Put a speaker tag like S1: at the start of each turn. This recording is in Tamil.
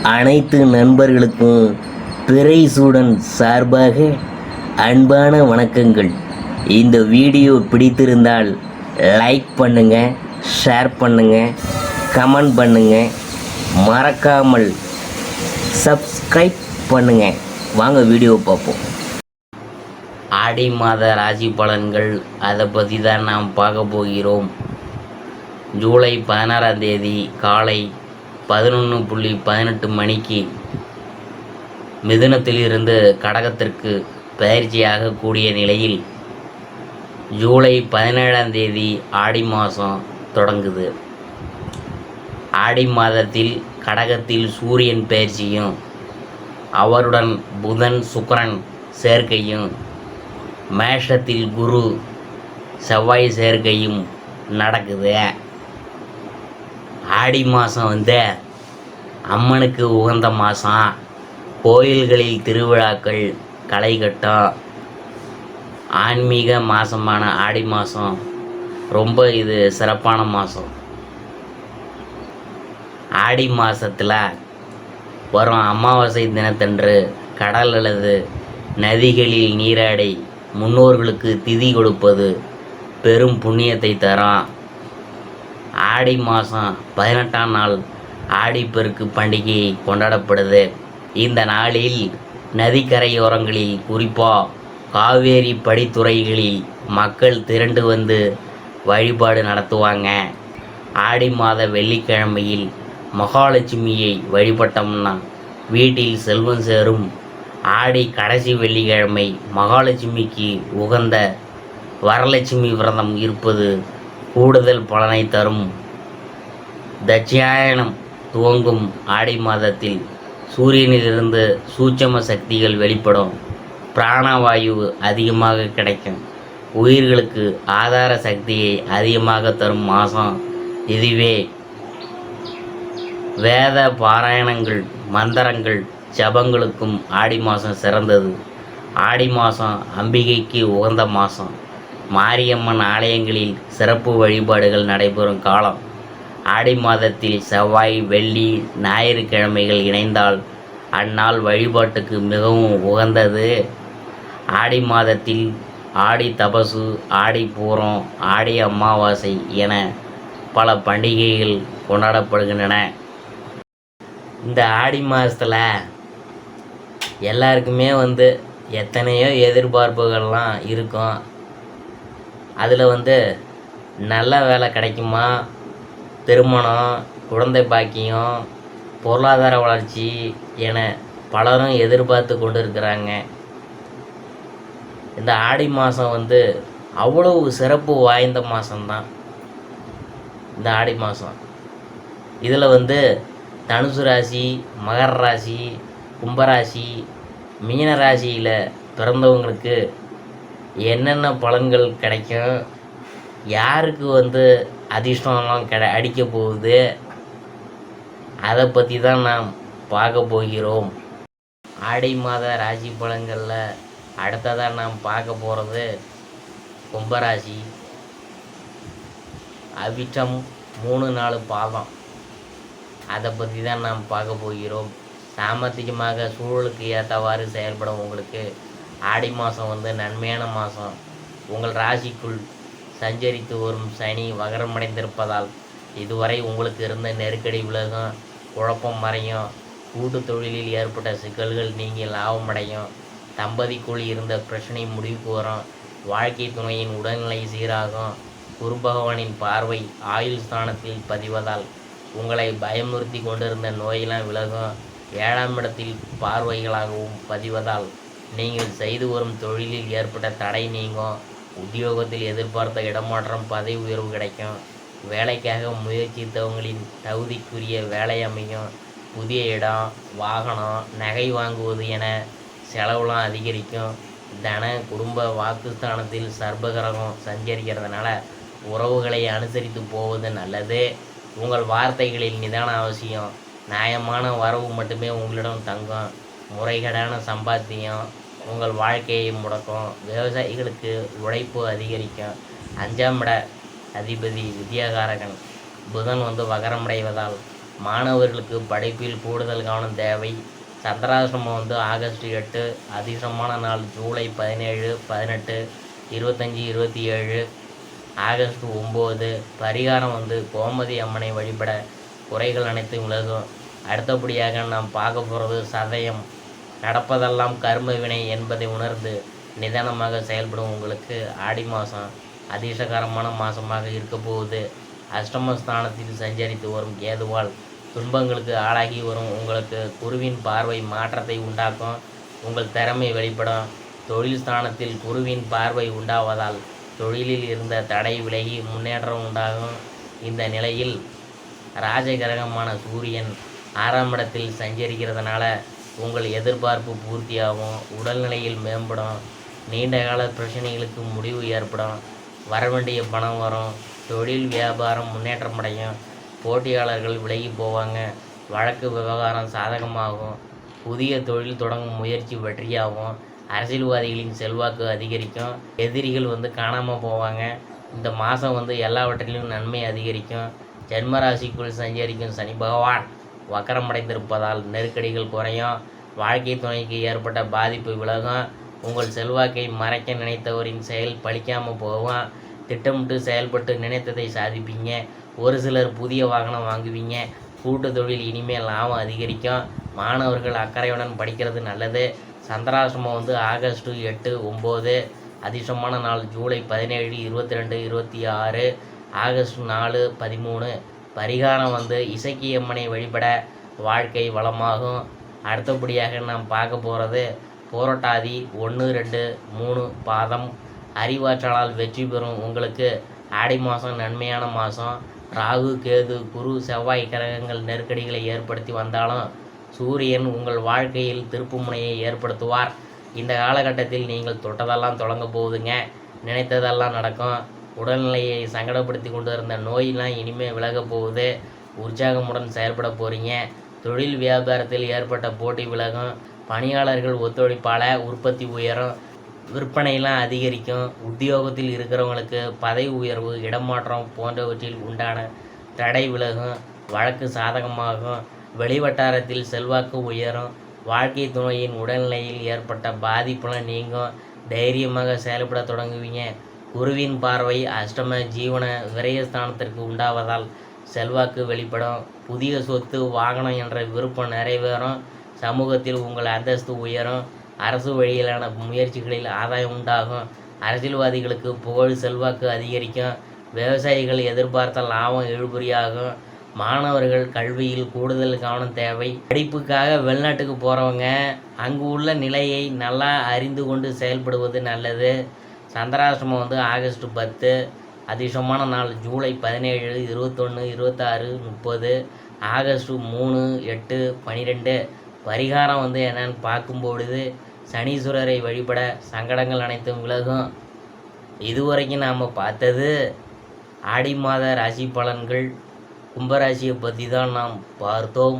S1: அனைத்து நண்பர்களுக்கும் பிறைசூடன் சார்பாக அன்பான வணக்கங்கள். இந்த வீடியோ பிடித்திருந்தால் லைக் பண்ணுங்கள், ஷேர் பண்ணுங்கள், கமெண்ட் பண்ணுங்கள், மறக்காமல் சப்ஸ்கிரைப் பண்ணுங்கள். வாங்க வீடியோ பார்ப்போம். ஆடி மாத ராசி பலன்கள், அதை பற்றி தான் நாம் பார்க்க போகிறோம். ஜூலை 16ஆம் தேதி காலை 11:18 மணிக்கு மிதுனத்திலிருந்து கடகத்திற்கு பயிற்சியாக கூடிய நிலையில் ஜூலை 17ஆம் தேதி ஆடி மாதம் தொடங்குது. ஆடி மாதத்தில் கடகத்தில் சூரியன் பயிற்சியும் அவருடன் புதன் சுக்கிரன் சேர்க்கையும் மேஷத்தில் குரு செவ்வாய் சேர்க்கையும் நடக்குது. ஆடி மாதம் அம்மனுக்கு உகந்த மாதம். கோயில்களில் திருவிழாக்கள் களை கட்டும். ஆன்மீக மாதமான ஆடி மாதம் ரொம்ப இது சிறப்பான மாதம். ஆடி மாதத்தில் வரும் அமாவாசை தினத்தன்று கடல் அல்லது நதிகளில் நீராடி முன்னோர்களுக்கு திதி கொடுப்பது பெரும் புண்ணியத்தை தரும். ஆடி மாதம் 18ஆம் நாள் ஆடிப்பெருக்கு பண்டிகை கொண்டாடப்படுது. இந்த நாளில் நதிக்கரையோரங்களில் குறிப்பாக காவேரி படித்துறைகளில் மக்கள் திரண்டு வந்து வழிபாடு நடத்துவாங்க. ஆடி மாத வெள்ளிக்கிழமையில் மகாலட்சுமியை வழிபட்டோம்னா வீட்டில் செல்வம் சேரும். ஆடி கடைசி வெள்ளிக்கிழமை மகாலட்சுமிக்கு உகந்த வரலட்சுமி விரதம் இருப்பது கூடுதல் பலனை தரும். தட்சிணாயனம் துவங்கும் ஆடி மாதத்தில் சூரியனிலிருந்து சூட்சம சக்திகள் வெளிப்படும். பிராணவாயு அதிகமாக கிடைக்கும். உயிர்களுக்கு ஆதார சக்தியை அதிகமாக தரும் மாதம் இதுவே. வேத பாராயணங்கள், மந்திரங்கள், ஜபங்களுக்கும் ஆடி மாதம் சிறந்தது. ஆடி மாதம் அம்பிகைக்கு உகந்த மாதம். மாரியம்மன் ஆலயங்களில் சிறப்பு வழிபாடுகள் நடைபெறும் காலம். ஆடி மாதத்தில் செவ்வாய், வெள்ளி, ஞாயிற்றுக்கிழமைகள் இணைந்தால் அந்நாள் வழிபாட்டுக்கு மிகவும் உகந்தது. ஆடி மாதத்தில் ஆடி தபசு, ஆடி பூரம், ஆடி அமாவாசை என பல பண்டிகைகள் கொண்டாடப்படுகின்றன. இந்த ஆடி மாதத்தில் எல்லாருக்குமே எத்தனையோ எதிர்பார்ப்புகள்லாம் இருக்கும். அதில் நல்ல வேலை கிடைக்குமா, திருமணம், குழந்தை பாக்கியம், பொருளாதார வளர்ச்சி என பலரும் எதிர்பார்த்து கொண்டு இருக்கிறாங்க. இந்த ஆடி மாதம் அவ்வளவு சிறப்பு வாய்ந்த மாதம்தான் இந்த ஆடி மாதம். இதில் தனுசு ராசி, மகர ராசி, கும்பராசி, மீன ராசியில் பிறந்தவங்களுக்கு என்னென்ன பலன்கள் கிடைக்கும், யாருக்கு அதிர்ஷ்டம்லாம் அடிக்க போகுது, அதை பற்றி தான் நாம் பார்க்க போகிறோம். ஆடி மாத ராசி பலன்களில் அடுத்ததாக நாம் பார்க்க போகிறது கும்பராசி. அவிட்டம் 3-4 பாதம், அதை பற்றி தான் நாம் பார்க்க போகிறோம். சாமர்த்திகமாக சூழலுக்கு ஏற்றவாறு செயல்படும் உங்களுக்கு ஆடி மாதம் நன்மையான மாதம். உங்கள் ராசிக்குள் சஞ்சரித்து வரும் சனி வகரமடைந்திருப்பதால் இதுவரை உங்களுக்கு இருந்த நெருக்கடி விலகும், குழப்பம் மறையும். கூட்டு தொழிலில் ஏற்பட்ட சிக்கல்கள் நீங்கி லாபமடையும். தம்பதிக்குள் இருந்த பிரச்சனை முடிவுக்கு வரும். வாழ்க்கை துணையின் உடல்நிலை சீராகும். குரு பகவானின் பார்வை ஆயுள் ஸ்தானத்தில் பதிவதால் உங்களை பயமுறுத்தி கொண்டிருந்த நோயெல்லாம் விலகும். 7ஆம் இடத்தில் பார்வைகளாகவும் பதிவதால் நீங்கள் செய்து வரும் தொழிலில் ஏற்பட்ட தடை நீங்கும். உத்தியோகத்தில் எதிர்பார்த்த இடமாற்றம், பதவி உயர்வு கிடைக்கும். வேலைக்காக முயற்சித்தவங்களின் தகுதிக்குரிய வேலை அமையும். புதிய இடம், வாகனம், நகை வாங்குவது என செலவுலாம் அதிகரிக்கும். தன குடும்ப வாக்குஸ்தானத்தில் சர்பகிரகம் சஞ்சரிக்கிறதுனால உறவுகளை அனுசரித்து போவது நல்லது. உங்கள் வார்த்தைகளில் நிதான அவசியம். நியாயமான வரவு மட்டுமே உங்களிடம் தங்கும். முறைகேடான சம்பாத்தியம் உங்கள் வாழ்க்கையை முடக்கும். விவசாயிகளுக்கு உழைப்பு அதிகரிக்கும். 5ஆம் இட அதிபதி வித்யாகாரகன் புதன் வகரமடைவதால் மாணவர்களுக்கு படிப்பில் கூடுதல் கவனம் தேவை. சந்திராசிரமம் வந்து ஆகஸ்ட் 8, அதிர்ஷ்டமான நாள் ஜூலை 17, 18, 25, 27, ஆகஸ்ட் 9. பரிகாரம் வந்து கோமதி அம்மனை வழிபட குறைகள் அனைத்தும் விலகும். அடுத்தபடியாக நாம் பார்க்க போகிறது சதயம். நடப்பதெல்லாம் கர்ம வினை என்பதை உணர்ந்து நிதானமாக செயல்படும் உங்களுக்கு ஆடி மாதம் அதிர்ஷ்டகரமான மாதமாக இருக்க போகுது. அஷ்டமஸ்தானத்தில் சஞ்சரித்து வரும் கேதுவால் துன்பங்களுக்கு ஆளாகி வரும் உங்களுக்கு குருவின் பார்வை மாற்றத்தை உண்டாக்கும். உங்கள் திறமை வெளிப்படும். தொழில் ஸ்தானத்தில் குருவின் பார்வை உண்டாவதால் தொழிலில் இருந்த தடை விலகி முன்னேற்றம் உண்டாகும். இந்த நிலையில் ராஜகிரகமான சூரியன் 6ஆம் இடத்தில் சஞ்சரிக்கிறதுனால உங்கள் எதிர்பார்ப்பு பூர்த்தியாகும். உடல்நிலையில் மேம்படும். நீண்டகால பிரச்சனைகளுக்கு முடிவு ஏற்படும். வரவேண்டிய பணம் வரும். தொழில் வியாபாரம் முன்னேற்றமடையும். போட்டியாளர்கள் விலகி போவாங்க. வழக்கு விவகாரம் சாதகமாகும். புதிய தொழில் தொடங்கும் முயற்சி வெற்றியாகும். அரசியல்வாதிகளின் செல்வாக்கு அதிகரிக்கும். எதிரிகள் வந்து காணாமல் போவாங்க. இந்த மாதம் வந்து எல்லாவற்றிலும் நன்மை அதிகரிக்கும். ஜென்மராசிக்குள் சஞ்சரிக்கும் சனி பகவான் வக்கரமடைந்திருப்பதால் நெருக்கடிகள் குறையும். வாழ்க்கை துணைக்கு ஏற்பட்ட பாதிப்பு விலகும். உங்கள் செல்வாக்கை மறைக்க நினைத்தவரின் செயல் பலிக்காமல் போகும். திட்டமிட்டு செயல்பட்டு நினைத்ததை சாதிப்பீங்க. ஒரு சிலர் புதிய வாகனம் வாங்குவீங்க. கூட்டு தொழில் இனிமேல் லாபம் அதிகரிக்கும். மாணவர்கள் அக்கறையுடன் படிக்கிறது நல்லது. சந்திராசிரமம் வந்து ஆகஸ்ட் 8, 9. அதிர்ஷ்டமான நாள் ஜூலை 17, 22, 26, ஆகஸ்ட் 4, 13. பரிகாரம் வந்து இசக்கியம்மனை வழிபட வாழ்க்கை வளமாகும். அடுத்தபடியாக நாம் பார்க்க போகிறது புரட்டாதி 1, 2, 3 பாதம். அறிவாற்றலால் வெற்றி பெறும் உங்களுக்கு ஆடி மாதம் நன்மையான மாதம். ராகு, கேது, குரு, செவ்வாய் கிரகங்கள் நெருக்கடிகளை ஏற்படுத்தி வந்தாலும் சூரியன் உங்கள் வாழ்க்கையில் திருப்புமுனையை ஏற்படுத்துவார். இந்த காலகட்டத்தில் நீங்கள் தொட்டதெல்லாம் தொடங்க போகுதுங்க. நினைத்ததெல்லாம் நடக்கும். உடல்நிலையை சங்கடப்படுத்தி கொண்டு இருந்த நோயெல்லாம் இனிமேல் விலக போகுது. உற்சாகமுடன் செயல்பட போகிறீங்க. தொழில் வியாபாரத்தில் ஏற்பட்ட போட்டி விலகும். பணியாளர்கள் ஒத்துழைப்பால் உற்பத்தி உயரும். விற்பனையெல்லாம் அதிகரிக்கும். உத்தியோகத்தில் இருக்கிறவங்களுக்கு பதவி உயர்வு, இடமாற்றம் போன்றவற்றில் உண்டான தடை விலகும். வழக்கு சாதகமாகும். வெளிவட்டாரத்தில் செல்வாக்கு உயரும். வாழ்க்கை துணையின் உடல்நிலையில் ஏற்பட்ட பாதிப்புலாம் நீங்கும். தைரியமாக செயல்பட தொடங்குவீங்க. குருவின் பார்வை அஷ்டம ஜீவன விரயஸ்தானத்திற்கு உண்டாவதால் செல்வாக்கு வெளிப்படும். புதிய சொத்து, வாகனம் என்ற விருப்பம் நிறைவேறும். சமூகத்தில் உங்கள் அந்தஸ்து உயரும். அரசு வழியிலான முயற்சிகளில் ஆதாயம் உண்டாகும். அரசியல்வாதிகளுக்கு புகழ், செல்வாக்கு அதிகரிக்கும். விவசாயிகள் எதிர்பார்த்த லாபம் இழுபறியாகும். மாணவர்கள் கல்வியில் கூடுதல் கவனம் தேவை. படிப்புக்காக வெளிநாட்டுக்கு போகிறவங்க அங்கு உள்ள நிலையை நல்லா அறிந்து கொண்டு செயல்படுவது நல்லது. சந்திராசிரமம் வந்து ஆகஸ்ட் 10. அதிர்ஷ்டமான நாள் ஜூலை 17, 21, 26, 30, ஆகஸ்ட் 3, 8, 12. பரிகாரம் வந்து என்னன்னு பார்க்கும்பொழுது சனீஸ்வரரை வழிபட சங்கடங்கள் அனைத்தும் விலகும். இதுவரைக்கும் நாம் பார்த்தது ஆடி மாத ராசி பலன்கள். கும்பராசியை பற்றி தான் நாம் பார்த்தோம்.